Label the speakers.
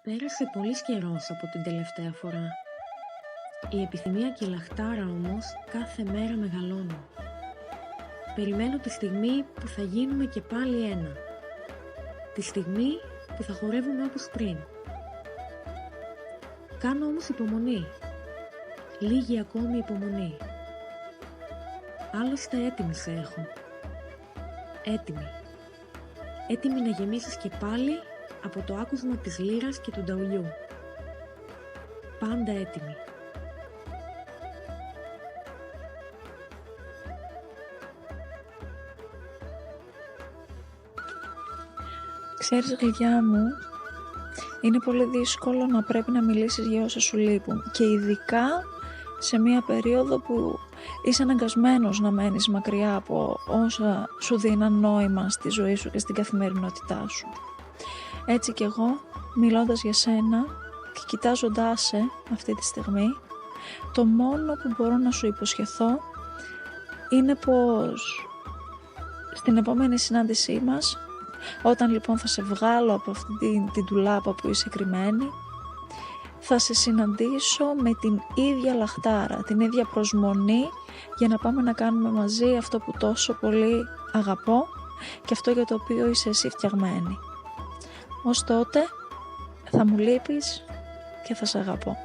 Speaker 1: Πέρασε πολύς καιρός από την τελευταία φορά. Η επιθυμία και η λαχτάρα όμως κάθε μέρα μεγαλώνουν. Περιμένω τη στιγμή που θα γίνουμε και πάλι ένα. Τη στιγμή που θα χορεύουμε όπως πριν. Κάνω όμως υπομονή. Λίγη ακόμη υπομονή. Άλλωστε έτοιμη σε έχω. Έτοιμη. Έτοιμη να γεμίσεις και πάλι από το άκουσμα της λύρας και του νταουλιού. Πάντα έτοιμη.
Speaker 2: Ξέρεις, γλυκιά μου, είναι πολύ δύσκολο να πρέπει να μιλήσεις για όσα σου λείπουν και ειδικά σε μια περίοδο που είσαι αναγκασμένος να μένεις μακριά από όσα σου δίναν νόημα στη ζωή σου και στην καθημερινότητά σου. Έτσι κι εγώ, μιλώντας για σένα και κοιτάζοντάς σε αυτή τη στιγμή, το μόνο που μπορώ να σου υποσχεθώ είναι πως στην επόμενη συνάντησή μας, όταν λοιπόν θα σε βγάλω από αυτή την ντουλάπα που είσαι κρυμμένη, θα σε συναντήσω με την ίδια λαχτάρα, την ίδια προσμονή για να πάμε να κάνουμε μαζί αυτό που τόσο πολύ αγαπώ και αυτό για το οποίο είσαι εσύ φτιαγμένη. Ως τότε θα μου λείπεις και θα σε αγαπώ.